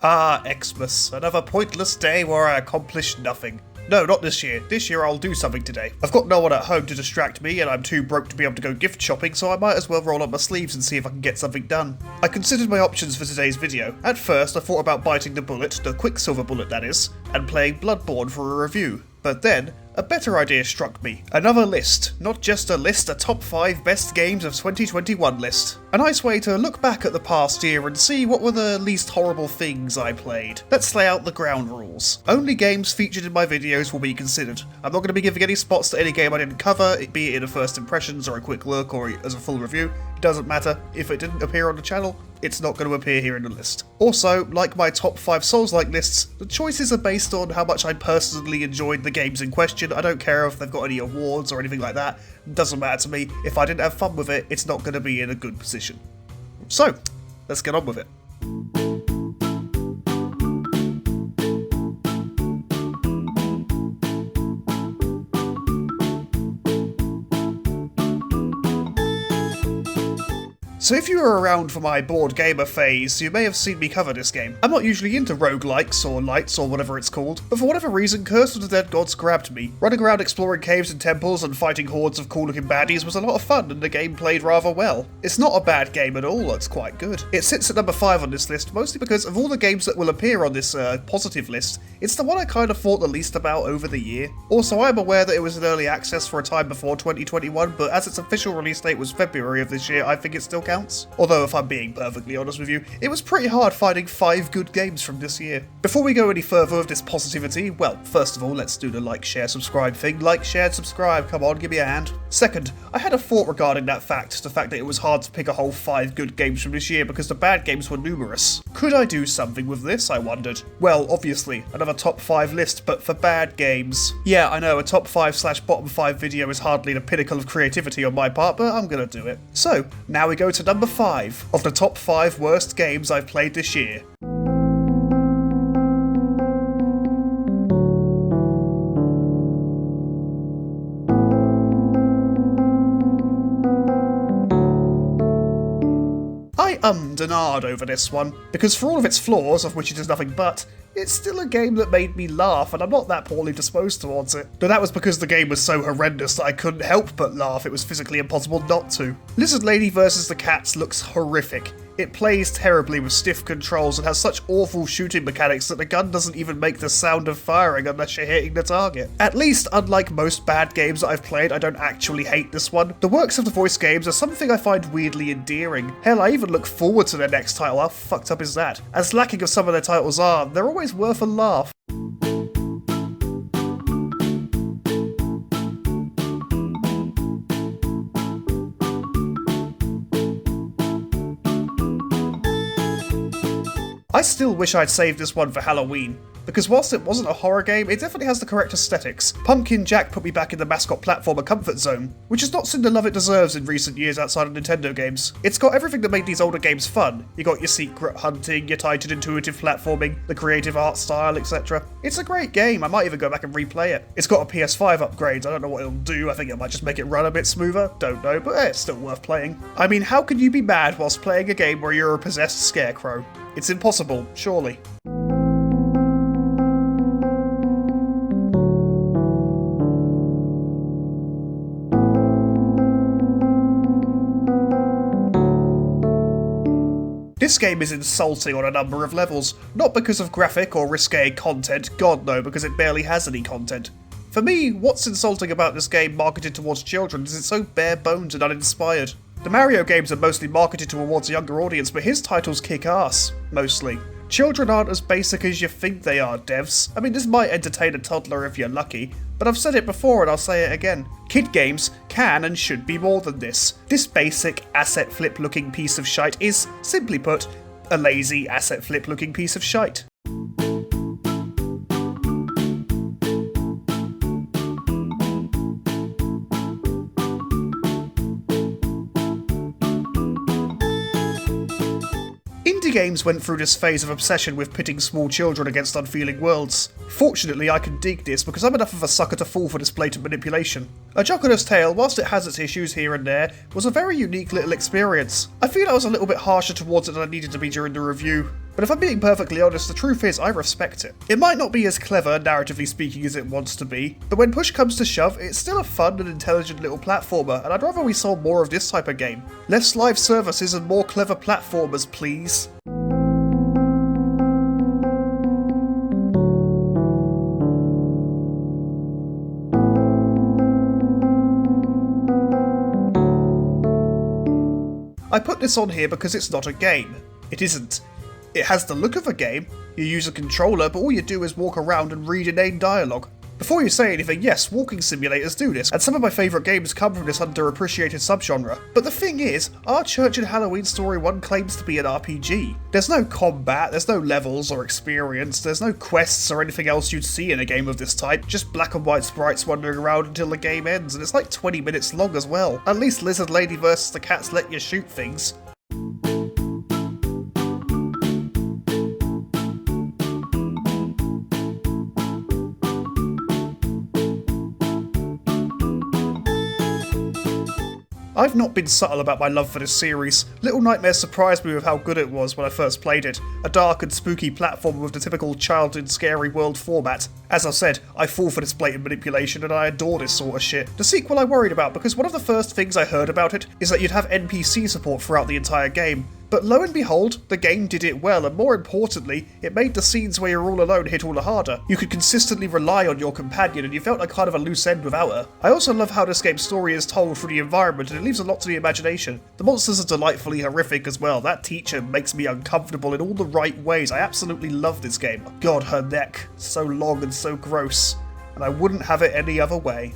Ah, Xmas, another pointless day where I accomplished nothing. No, not this year. This year I'll do something today. I've got no one at home to distract me and I'm too broke to be able to go gift shopping, so I might as well roll up my sleeves and see if I can get something done. I considered my options for today's video. At first I thought about biting the bullet, the Quicksilver bullet that is, and playing Bloodborne for a review. But then, a better idea struck me. Another list. Not just a list, a top 5 best games of 2021 list. A nice way to look back at the past year and see what were the least horrible things I played. Let's lay out the ground rules. Only games featured in my videos will be considered. I'm not going to be giving any spots to any game I didn't cover, be it in a first impressions or a quick look or as a full review. It doesn't matter. If it didn't appear on the channel, it's not going to appear here in the list. Also, like my top 5 Souls-like lists, the choices are based on how much I personally enjoyed the games in question. I don't care if they've got any awards or anything like that. It doesn't matter to me. If I didn't have fun with it, it's not going to be in a good position. So, let's get on with it. So if you were around for my board gamer phase, you may have seen me cover this game. I'm not usually into roguelikes or lights or whatever it's called, but for whatever reason, Curse of the Dead Gods grabbed me. Running around exploring caves and temples and fighting hordes of cool looking baddies was a lot of fun, and the game played rather well. It's not a bad game at all, it's quite good. It sits at number 5 on this list, mostly because of all the games that will appear on this positive list, it's the one I kind of thought the least about over the year. Also, I'm aware that it was in early access for a time before 2021, but as its official release date was February of this year, I think it still counts. Although, if I'm being perfectly honest with you, it was pretty hard finding 5 good games from this year. Before we go any further with this positivity, well, first of all, let's do the like, share, subscribe thing. Like, share, subscribe, come on, give me a hand. Second, I had a thought regarding that fact, the fact that it was hard to pick a whole 5 good games from this year because the bad games were numerous. Could I do something with this, I wondered? Well, obviously, another top 5 list, but for bad games. Yeah, I know, a top 5/bottom 5 video is hardly the pinnacle of creativity on my part, but I'm gonna do it. So, now we go to number 5 of the top 5 worst games I've played this year. I ummed and ahed over this one, because for all of its flaws, of which it is nothing but, it's still a game that made me laugh, and I'm not that poorly disposed towards it. But that was because the game was so horrendous that I couldn't help but laugh. It was physically impossible not to. Lizard Lady vs. the Cats looks horrific. It plays terribly with stiff controls and has such awful shooting mechanics that the gun doesn't even make the sound of firing unless you're hitting the target. At least, unlike most bad games that I've played, I don't actually hate this one. The works of the voice games are something I find weirdly endearing. Hell, I even look forward to their next title. How fucked up is that? As lacking as some of their titles are, they're always worth a laugh. I still wish I'd saved this one for Halloween, because whilst it wasn't a horror game, it definitely has the correct aesthetics. Pumpkin Jack put me back in the mascot platformer comfort zone, which has not seen the love it deserves in recent years outside of Nintendo games. It's got everything that made these older games fun. You got your secret hunting, your tight and intuitive platforming, the creative art style, etc. It's a great game, I might even go back and replay it. It's got a PS5 upgrade, I don't know what it'll do, I think it might just make it run a bit smoother, don't know, but it's still worth playing. I mean, how can you be mad whilst playing a game where you're a possessed scarecrow? It's impossible, surely. This game is insulting on a number of levels, not because of graphic or risque content, god no, because it barely has any content. For me, what's insulting about this game marketed towards children is it's so bare bones and uninspired. The Mario games are mostly marketed towards a younger audience, but his titles kick ass, mostly. Children aren't as basic as you think they are, devs. I mean, this might entertain a toddler if you're lucky, but I've said it before and I'll say it again. Kid games can and should be more than this. This basic asset flip looking piece of shite is, simply put, a lazy asset flip looking piece of shite. Indie games went through this phase of obsession with pitting small children against unfeeling worlds. Fortunately, I can dig this because I'm enough of a sucker to fall for this blatant manipulation. A Jocular's Tale, whilst it has its issues here and there, was a very unique little experience. I feel I was a little bit harsher towards it than I needed to be during the review. But if I'm being perfectly honest, the truth is I respect it. It might not be as clever, narratively speaking, as it wants to be, but when push comes to shove, it's still a fun and intelligent little platformer, and I'd rather we saw more of this type of game. Less live services and more clever platformers, please. I put this on here because it's not a game. It isn't. It has the look of a game. You use a controller, but all you do is walk around and read inane dialogue. Before you say anything, yes, walking simulators do this, and some of my favourite games come from this underappreciated subgenre. But the thing is, our Church in Halloween Story 1 claims to be an RPG. There's no combat, there's no levels or experience, there's no quests or anything else you'd see in a game of this type, just black and white sprites wandering around until the game ends, and it's like 20 minutes long as well. At least Lizard Lady vs the Cats let you shoot things. I've not been subtle about my love for this series. Little Nightmares surprised me with how good it was when I first played it. A dark and spooky platform with the typical childhood scary world format. As I said, I fall for this blatant manipulation and I adore this sort of shit. The sequel I worried about because one of the first things I heard about it is that you'd have NPC support throughout the entire game. But lo and behold, the game did it well, and more importantly, it made the scenes where you're all alone hit all the harder. You could consistently rely on your companion, and you felt like kind of a loose end without her. I also love how this game's story is told through the environment, and it leaves a lot to the imagination. The monsters are delightfully horrific as well. That teacher makes me uncomfortable in all the right ways. I absolutely love this game. God, her neck. So long and so gross. And I wouldn't have it any other way.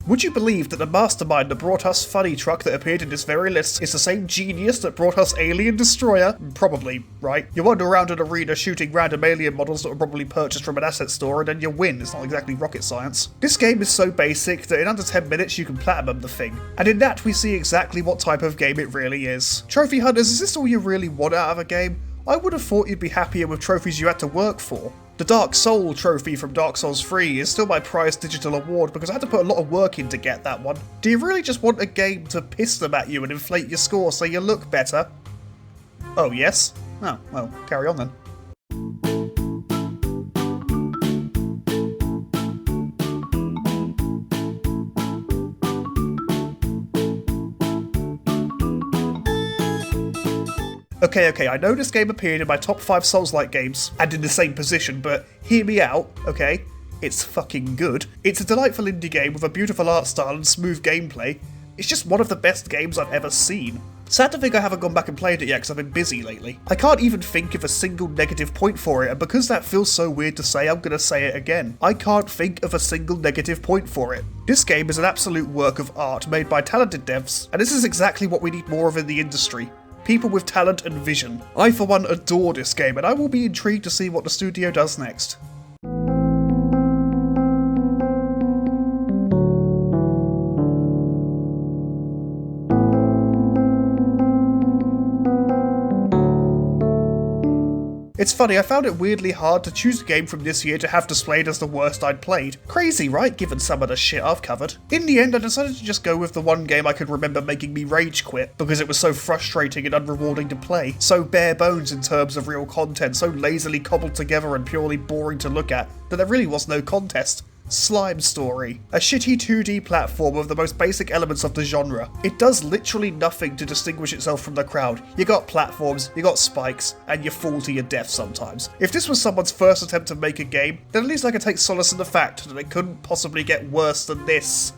Would you believe that the mastermind that brought us Funny Truck that appeared in this very list is the same genius that brought us Alien Destroyer? Probably, right? You wander around an arena shooting random alien models that were probably purchased from an asset store and then you win. It's not exactly rocket science. This game is so basic that in under 10 minutes you can platinum the thing. And in that we see exactly what type of game it really is. Trophy hunters, is this all you really want out of a game? I would have thought you'd be happier with trophies you had to work for. The Dark Soul trophy from Dark Souls 3 is still my prized digital award because I had to put a lot of work in to get that one. Do you really just want a game to piss them at you and inflate your score so you look better? Oh, yes? Oh, well, carry on then. Okay, I know this game appeared in my top 5 Souls-like games, and in the same position, but hear me out, okay? It's fucking good. It's a delightful indie game with a beautiful art style and smooth gameplay. It's just one of the best games I've ever seen. Sad to think I haven't gone back and played it yet because I've been busy lately. I can't even think of a single negative point for it, and because that feels so weird to say, I'm gonna say it again. I can't think of a single negative point for it. This game is an absolute work of art made by talented devs, and this is exactly what we need more of in the industry. People with talent and vision. I for one adore this game, and I will be intrigued to see what the studio does next. It's funny, I found it weirdly hard to choose a game from this year to have displayed as the worst I'd played. Crazy, right, given some of the shit I've covered? In the end, I decided to just go with the one game I could remember making me rage quit, because it was so frustrating and unrewarding to play, so bare bones in terms of real content, so lazily cobbled together and purely boring to look at, that there really was no contest. Slime Story. A shitty 2D platform with the most basic elements of the genre. It does literally nothing to distinguish itself from the crowd. You got platforms, you got spikes, and you fall to your death sometimes. If this was someone's first attempt to make a game, then at least I could take solace in the fact that it couldn't possibly get worse than this.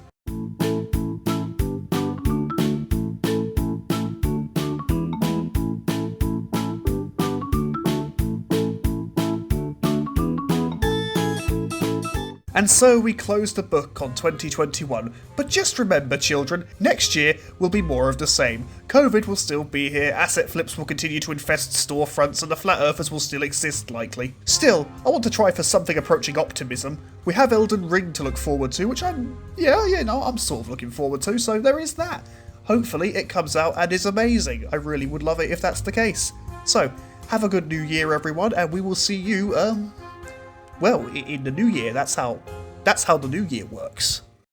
And so we close the book on 2021, but just remember children, next year will be more of the same. COVID will still be here, asset flips will continue to infest storefronts, and the flat earthers will still exist likely. Still, I want to try for something approaching optimism. We have Elden Ring to look forward to, which I'm sort of looking forward to, so there is that. hopefully it comes out and is amazing. I really would love it if that's the case. So, have a good new year, everyone, and we will see you, well, in the new year. That's how the new year works.